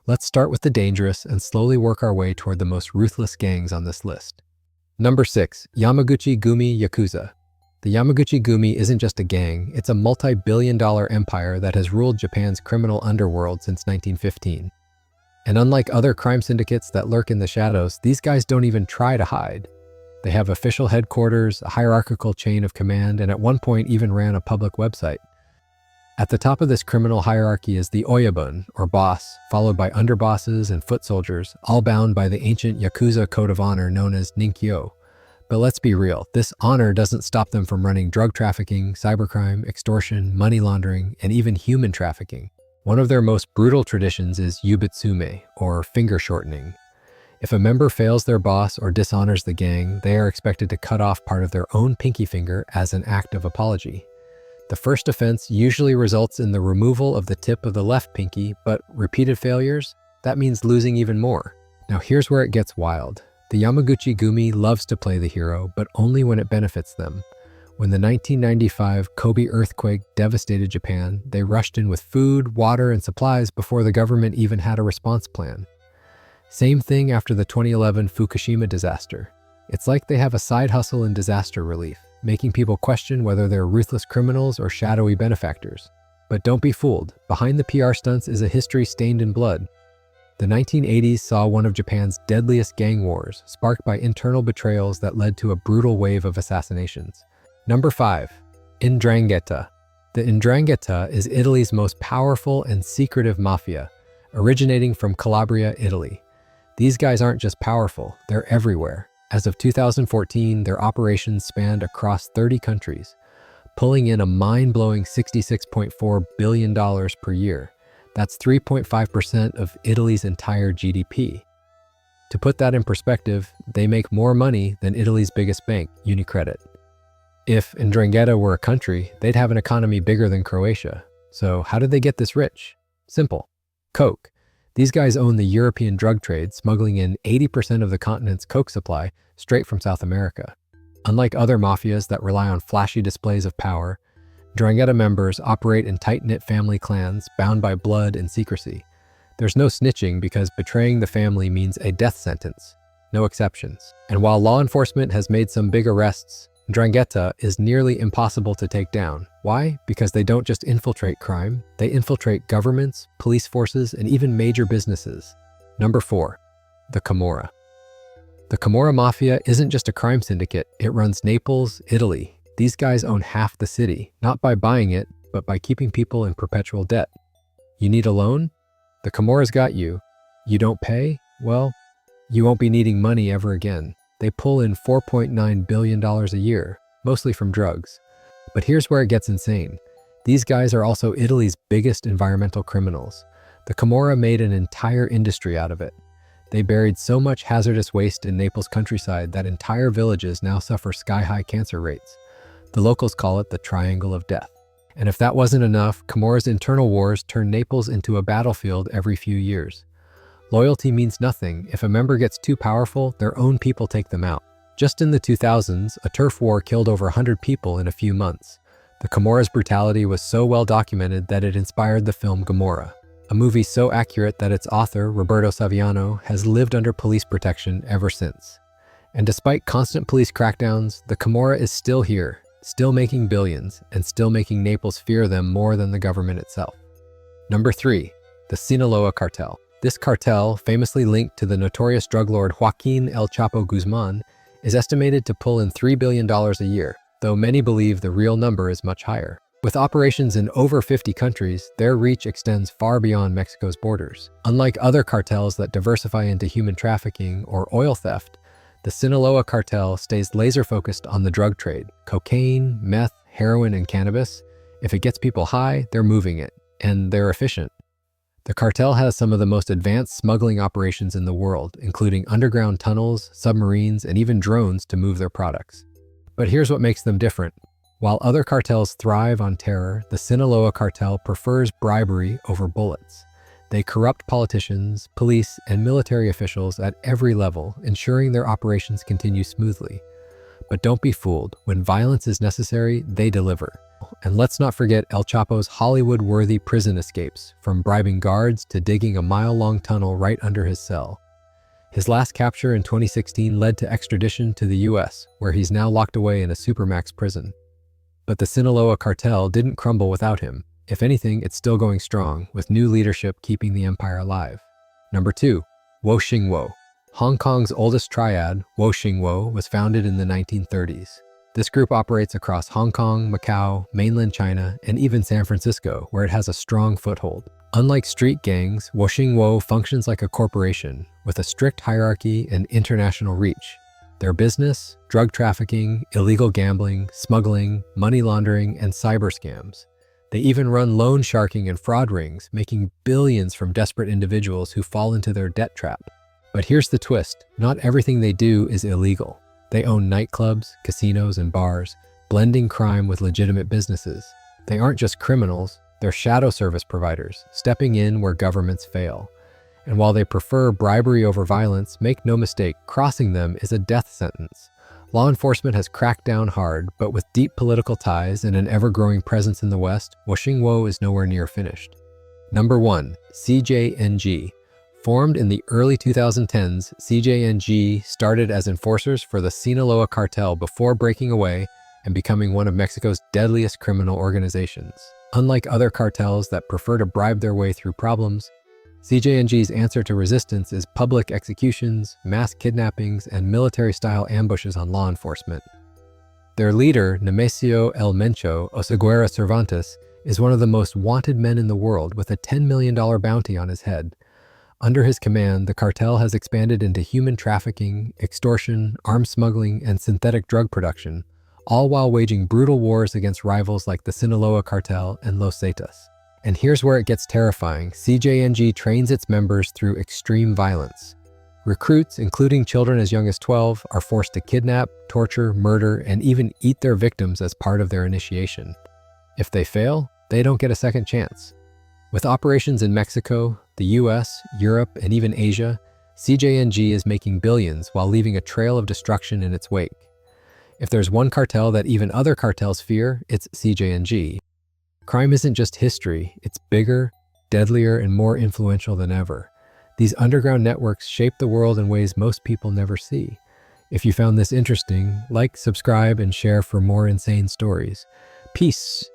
Let's start with the dangerous and slowly work our way toward the most ruthless gangs on this list. Number 6. Yamaguchi-gumi Yakuza. The Yamaguchi-gumi isn't just a gang, it's a multi-billion-dollar empire that has ruled Japan's criminal underworld since 1915. And unlike other crime syndicates that lurk in the shadows, these guys don't even try to hide. They have official headquarters, a hierarchical chain of command, and at one point even ran a public website. At the top of this criminal hierarchy is the oyabun, or boss, followed by underbosses and foot soldiers, all bound by the ancient Yakuza code of honor known as Ninkyo. But let's be real, this honor doesn't stop them from running drug trafficking, cybercrime, extortion, money laundering, and even human trafficking. One of their most brutal traditions is yubitsume, or finger shortening. If a member fails their boss or dishonors the gang, they are expected to cut off part of their own pinky finger as an act of apology. The first offense usually results in the removal of the tip of the left pinky, but repeated failures, that means losing even more. Now here's where it gets wild. The Yamaguchi-gumi loves to play the hero, but only when it benefits them. When the 1995 Kobe earthquake devastated Japan, they rushed in with food, water, and supplies before the government even had a response plan. Same thing after the 2011 Fukushima disaster. It's like they have a side hustle in disaster relief, making people question whether they're ruthless criminals or shadowy benefactors. But don't be fooled, behind the PR stunts is a history stained in blood. The 1980s saw one of Japan's deadliest gang wars, sparked by internal betrayals that led to a brutal wave of assassinations. Number 5. Ndrangheta. The Ndrangheta is Italy's most powerful and secretive mafia, originating from Calabria, Italy. These guys aren't just powerful, they're everywhere. As of 2014, their operations spanned across 30 countries, pulling in a mind-blowing $66.4 billion per year. That's 3.5% of Italy's entire GDP. To put that in perspective, they make more money than Italy's biggest bank, UniCredit. If Ndrangheta were a country, they'd have an economy bigger than Croatia. So how did they get this rich? Simple. Coke. These guys own the European drug trade, smuggling in 80% of the continent's coke supply straight from South America. Unlike other mafias that rely on flashy displays of power, Ndrangheta members operate in tight-knit family clans bound by blood and secrecy. There's no snitching because betraying the family means a death sentence. No exceptions. And while law enforcement has made some big arrests, Ndrangheta is nearly impossible to take down. Why? Because they don't just infiltrate crime, they infiltrate governments, police forces, and even major businesses. Number 4. The Camorra. The Camorra Mafia isn't just a crime syndicate, it runs Naples, Italy. These guys own half the city, not by buying it, but by keeping people in perpetual debt. You need a loan? The Camorra's got you. You don't pay? Well, you won't be needing money ever again. They pull in $4.9 billion a year, mostly from drugs. But here's where it gets insane. These guys are also Italy's biggest environmental criminals. The Camorra made an entire industry out of it. They buried so much hazardous waste in Naples countryside that entire villages now suffer sky-high cancer rates. The locals call it the Triangle of Death. And if that wasn't enough, Camorra's internal wars turn Naples into a battlefield every few years. Loyalty means nothing. If a member gets too powerful, their own people take them out. Just in the 2000s, a turf war killed over 100 people in a few months. The Camorra's brutality was so well documented that it inspired the film Gomorrah, a movie so accurate that its author, Roberto Saviano, has lived under police protection ever since. And despite constant police crackdowns, the Camorra is still here, still making billions, and still making Naples fear them more than the government itself. Number 3. The Sinaloa Cartel. This cartel, famously linked to the notorious drug lord Joaquin El Chapo Guzman, is estimated to pull in $3 billion a year, though many believe the real number is much higher. With operations in over 50 countries, their reach extends far beyond Mexico's borders. Unlike other cartels that diversify into human trafficking or oil theft, the Sinaloa Cartel stays laser-focused on the drug trade: cocaine, meth, heroin, and cannabis. If it gets people high, they're moving it, and they're efficient. The cartel has some of the most advanced smuggling operations in the world, including underground tunnels, submarines, and even drones to move their products. But here's what makes them different. While other cartels thrive on terror, the Sinaloa Cartel prefers bribery over bullets. They corrupt politicians, police, and military officials at every level, ensuring their operations continue smoothly. But don't be fooled. When violence is necessary, they deliver. And let's not forget El Chapo's Hollywood-worthy prison escapes, from bribing guards to digging a mile-long tunnel right under his cell. His last capture in 2016 led to extradition to the US, where he's now locked away in a supermax prison. But the Sinaloa Cartel didn't crumble without him. If anything, it's still going strong, with new leadership keeping the empire alive. Number 2. Shing Wo. Hong Kong's oldest triad, Shing Wo, was founded in the 1930s. This group operates across Hong Kong, Macau, mainland China, and even San Francisco, where it has a strong foothold. Unlike street gangs, Shing Wo functions like a corporation, with a strict hierarchy and international reach. Their business: drug trafficking, illegal gambling, smuggling, money laundering, and cyber scams. They even run loan sharking and fraud rings, making billions from desperate individuals who fall into their debt trap. But here's the twist: not everything they do is illegal. They own nightclubs, casinos, and bars, blending crime with legitimate businesses. They aren't just criminals, they're shadow service providers, stepping in where governments fail. And while they prefer bribery over violence, make no mistake, crossing them is a death sentence. Law enforcement has cracked down hard, but with deep political ties and an ever-growing presence in the West, Shing Wo is nowhere near finished. Number 1. CJNG. Formed in the early 2010s, CJNG started as enforcers for the Sinaloa Cartel before breaking away and becoming one of Mexico's deadliest criminal organizations. Unlike other cartels that prefer to bribe their way through problems, CJNG's answer to resistance is public executions, mass kidnappings, and military-style ambushes on law enforcement. Their leader, Nemesio El Mencho Oseguera Cervantes, is one of the most wanted men in the world, with a $10 million bounty on his head. Under his command, the cartel has expanded into human trafficking, extortion, arms smuggling, and synthetic drug production, all while waging brutal wars against rivals like the Sinaloa Cartel and Los Zetas. And here's where it gets terrifying: CJNG trains its members through extreme violence. Recruits, including children as young as 12, are forced to kidnap, torture, murder, and even eat their victims as part of their initiation. If they fail, they don't get a second chance. With operations in Mexico, the US, Europe, and even Asia, CJNG is making billions while leaving a trail of destruction in its wake. If there's one cartel that even other cartels fear, it's CJNG. Crime isn't just history, it's bigger, deadlier, and more influential than ever. These underground networks shape the world in ways most people never see. If you found this interesting, like, subscribe, and share for more insane stories. Peace.